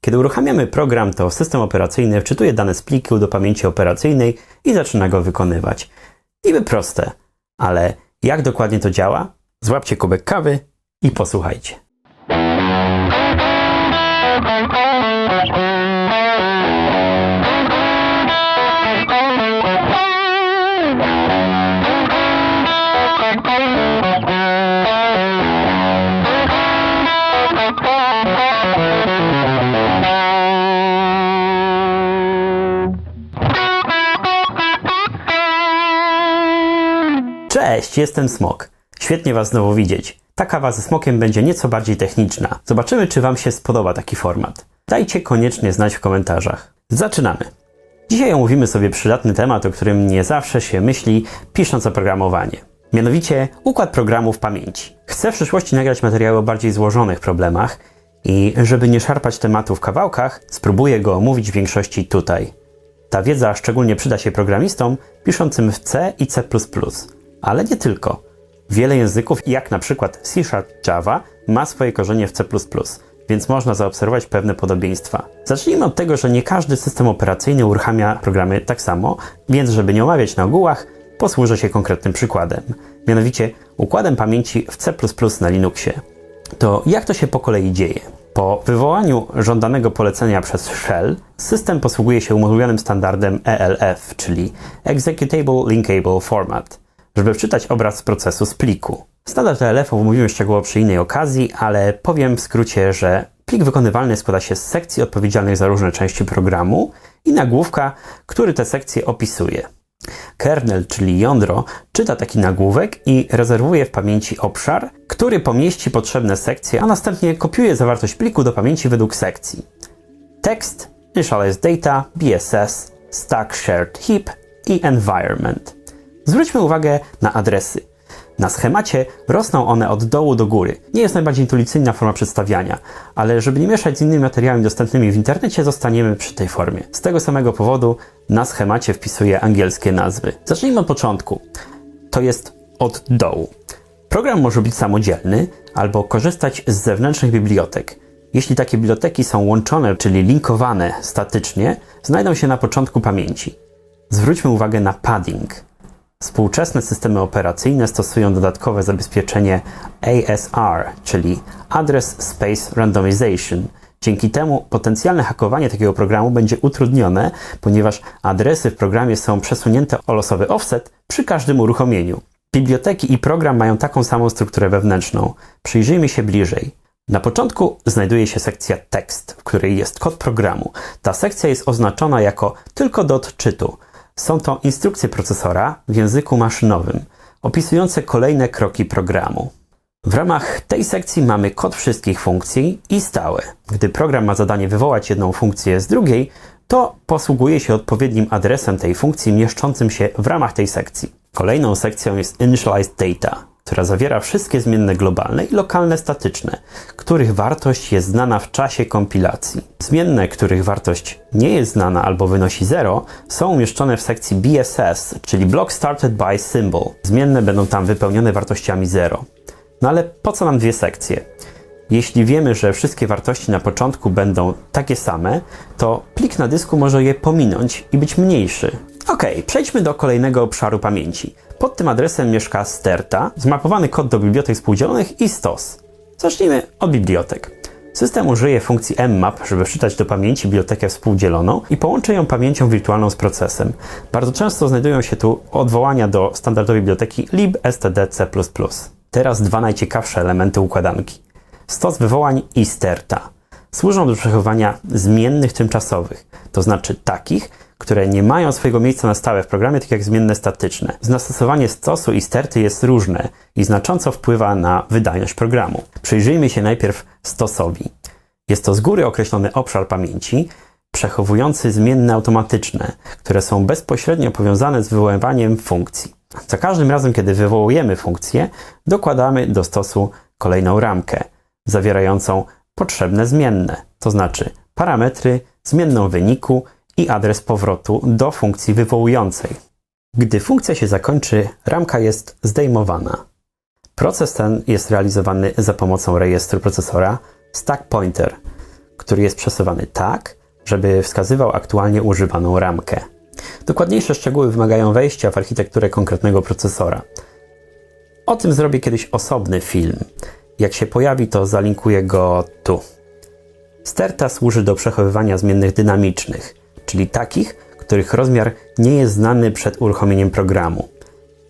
Kiedy uruchamiamy program, to system operacyjny wczytuje dane z pliku do pamięci operacyjnej i zaczyna go wykonywać. Niby proste, ale jak dokładnie to działa? Złapcie kubek kawy i posłuchajcie. Cześć, jestem Smok. Świetnie Was znowu widzieć. Ta kawa ze Smokiem będzie nieco bardziej techniczna. Zobaczymy, czy Wam się spodoba taki format. Dajcie koniecznie znać w komentarzach. Zaczynamy. Dzisiaj omówimy sobie przydatny temat, o którym nie zawsze się myśli, pisząc oprogramowanie. Mianowicie układ programu w pamięci. Chcę w przyszłości nagrać materiały o bardziej złożonych problemach i żeby nie szarpać tematu w kawałkach, spróbuję go omówić w większości tutaj. Ta wiedza szczególnie przyda się programistom piszącym w C i C++. Ale nie tylko. Wiele języków, jak na przykład C# Java, ma swoje korzenie w C++, więc można zaobserwować pewne podobieństwa. Zacznijmy od tego, że nie każdy system operacyjny uruchamia programy tak samo, więc żeby nie omawiać na ogółach, posłużę się konkretnym przykładem. Mianowicie układem pamięci w C++ na Linuxie. To jak to się po kolei dzieje? Po wywołaniu żądanego polecenia przez shell, system posługuje się umówionym standardem ELF, czyli Executable Linkable Format, żeby wczytać obraz procesu z pliku. Standard ELF omówimy szczegółowo przy innej okazji, ale powiem w skrócie, że plik wykonywalny składa się z sekcji odpowiedzialnych za różne części programu i nagłówka, który te sekcje opisuje. Kernel, czyli jądro, czyta taki nagłówek i rezerwuje w pamięci obszar, który pomieści potrzebne sekcje, a następnie kopiuje zawartość pliku do pamięci według sekcji. Text, Initialize Data, BSS, Stack Shared Heap i Environment. Zwróćmy uwagę na adresy. Na schemacie rosną one od dołu do góry. Nie jest najbardziej intuicyjna forma przedstawiania, ale żeby nie mieszać z innymi materiałami dostępnymi w internecie, zostaniemy przy tej formie. Z tego samego powodu na schemacie wpisuję angielskie nazwy. Zacznijmy od początku. To jest od dołu. Program może być samodzielny albo korzystać z zewnętrznych bibliotek. Jeśli takie biblioteki są łączone, czyli linkowane statycznie, znajdą się na początku pamięci. Zwróćmy uwagę na padding. Współczesne systemy operacyjne stosują dodatkowe zabezpieczenie ASR, czyli Address Space Randomization. Dzięki temu potencjalne hakowanie takiego programu będzie utrudnione, ponieważ adresy w programie są przesunięte o losowy offset przy każdym uruchomieniu. Biblioteki i program mają taką samą strukturę wewnętrzną. Przyjrzyjmy się bliżej. Na początku znajduje się sekcja tekst, w której jest kod programu. Ta sekcja jest oznaczona jako tylko do odczytu. Są to instrukcje procesora w języku maszynowym, opisujące kolejne kroki programu. W ramach tej sekcji mamy kod wszystkich funkcji i stałe. Gdy program ma zadanie wywołać jedną funkcję z drugiej, to posługuje się odpowiednim adresem tej funkcji mieszczącym się w ramach tej sekcji. Kolejną sekcją jest Initialize Data, która zawiera wszystkie zmienne globalne i lokalne statyczne, których wartość jest znana w czasie kompilacji. Zmienne, których wartość nie jest znana albo wynosi 0, są umieszczone w sekcji BSS, czyli Block Started by Symbol. Zmienne będą tam wypełnione wartościami 0. No ale po co nam dwie sekcje? Jeśli wiemy, że wszystkie wartości na początku będą takie same, to plik na dysku może je pominąć i być mniejszy. Przejdźmy do kolejnego obszaru pamięci. Pod tym adresem mieszka sterta, zmapowany kod do bibliotek współdzielonych i stos. Zacznijmy od bibliotek. System użyje funkcji mmap, żeby wczytać do pamięci bibliotekę współdzieloną i połączy ją pamięcią wirtualną z procesem. Bardzo często znajdują się tu odwołania do standardowej biblioteki libstdc++. Teraz dwa najciekawsze elementy układanki. Stos wywołań i sterta. Służą do przechowywania zmiennych tymczasowych, to znaczy takich, które nie mają swojego miejsca na stałe w programie, tak jak zmienne statyczne. Zastosowanie stosu i sterty jest różne i znacząco wpływa na wydajność programu. Przyjrzyjmy się najpierw stosowi. Jest to z góry określony obszar pamięci, przechowujący zmienne automatyczne, które są bezpośrednio powiązane z wywoływaniem funkcji. Za każdym razem, kiedy wywołujemy funkcję, dokładamy do stosu kolejną ramkę, zawierającą potrzebne zmienne, to znaczy parametry, zmienną wyniku i adres powrotu do funkcji wywołującej. Gdy funkcja się zakończy, ramka jest zdejmowana. Proces ten jest realizowany za pomocą rejestru procesora Stack Pointer, który jest przesuwany tak, żeby wskazywał aktualnie używaną ramkę. Dokładniejsze szczegóły wymagają wejścia w architekturę konkretnego procesora. O tym zrobię kiedyś osobny film. Jak się pojawi, to zalinkuję go tu. Sterta służy do przechowywania zmiennych dynamicznych, czyli takich, których rozmiar nie jest znany przed uruchomieniem programu.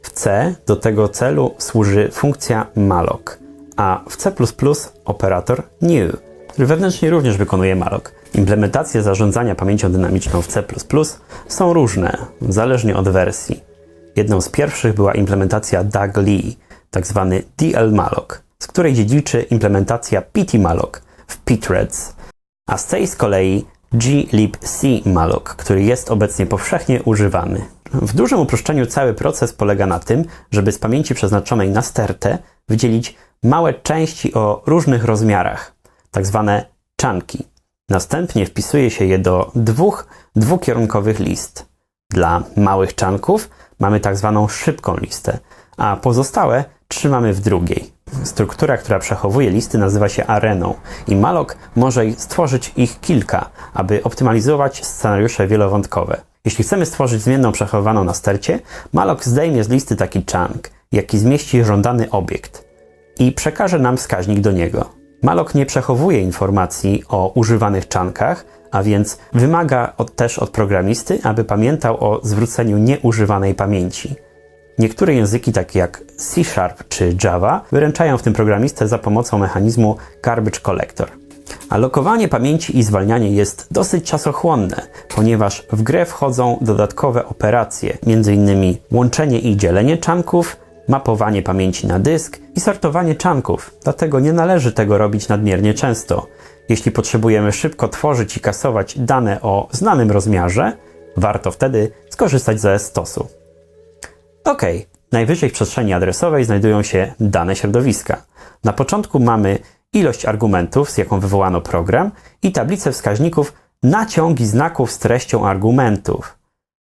W C do tego celu służy funkcja malloc, a w C++ operator new, który wewnętrznie również wykonuje malloc. Implementacje zarządzania pamięcią dynamiczną w C++ są różne, zależnie od wersji. Jedną z pierwszych była implementacja DAG-Lee, tzw. DL-malloc, z której dziedziczy implementacja ptmalloc w pthreads, a z tej z kolei glibc-malloc, który jest obecnie powszechnie używany. W dużym uproszczeniu cały proces polega na tym, żeby z pamięci przeznaczonej na stertę wydzielić małe części o różnych rozmiarach, tak zwane chunki. Następnie wpisuje się je do dwóch dwukierunkowych list. Dla małych chunków mamy tak zwaną szybką listę, a pozostałe trzymamy w drugiej. Struktura, która przechowuje listy, nazywa się areną i malloc może stworzyć ich kilka, aby optymalizować scenariusze wielowątkowe. Jeśli chcemy stworzyć zmienną przechowywaną na stercie, malloc zdejmie z listy taki chunk, jaki zmieści żądany obiekt i przekaże nam wskaźnik do niego. Malloc nie przechowuje informacji o używanych chunkach, a więc wymaga też od programisty, aby pamiętał o zwróceniu nieużywanej pamięci. Niektóre języki, takie jak C# czy Java, wyręczają w tym programistę za pomocą mechanizmu Garbage Collector. Alokowanie pamięci i zwalnianie jest dosyć czasochłonne, ponieważ w grę wchodzą dodatkowe operacje, m.in. łączenie i dzielenie chunków, mapowanie pamięci na dysk i sortowanie chunków, dlatego nie należy tego robić nadmiernie często. Jeśli potrzebujemy szybko tworzyć i kasować dane o znanym rozmiarze, warto wtedy skorzystać ze stosu. OK, najwyżej w przestrzeni adresowej znajdują się dane środowiska. Na początku mamy ilość argumentów, z jaką wywołano program i tablicę wskaźników na ciągi znaków z treścią argumentów.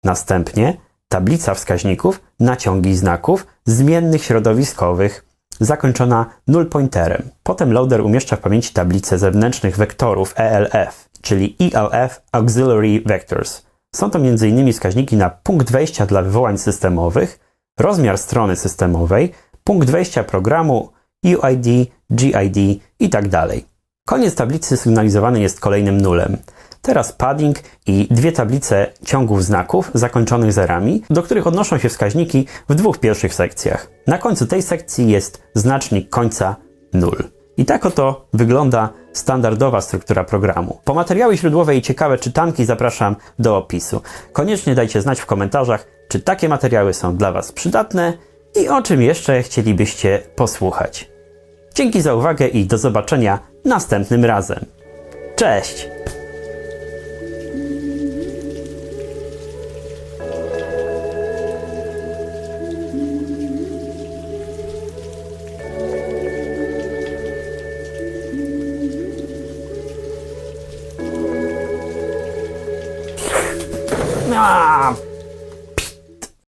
Następnie tablica wskaźników na ciągi znaków zmiennych środowiskowych, zakończona null pointerem. Potem loader umieszcza w pamięci tablicę zewnętrznych wektorów ELF, czyli ELF Auxiliary Vectors. Są to m.in. wskaźniki na punkt wejścia dla wywołań systemowych, rozmiar strony systemowej, punkt wejścia programu, UID, GID itd. Koniec tablicy sygnalizowany jest kolejnym nulem. Teraz padding i dwie tablice ciągów znaków zakończonych zerami, do których odnoszą się wskaźniki w dwóch pierwszych sekcjach. Na końcu tej sekcji jest znacznik końca 0. I tak oto wygląda standardowa struktura programu. Po materiały źródłowe i ciekawe czytanki zapraszam do opisu. Koniecznie dajcie znać w komentarzach, czy takie materiały są dla Was przydatne i o czym jeszcze chcielibyście posłuchać. Dzięki za uwagę i do zobaczenia następnym razem. Cześć!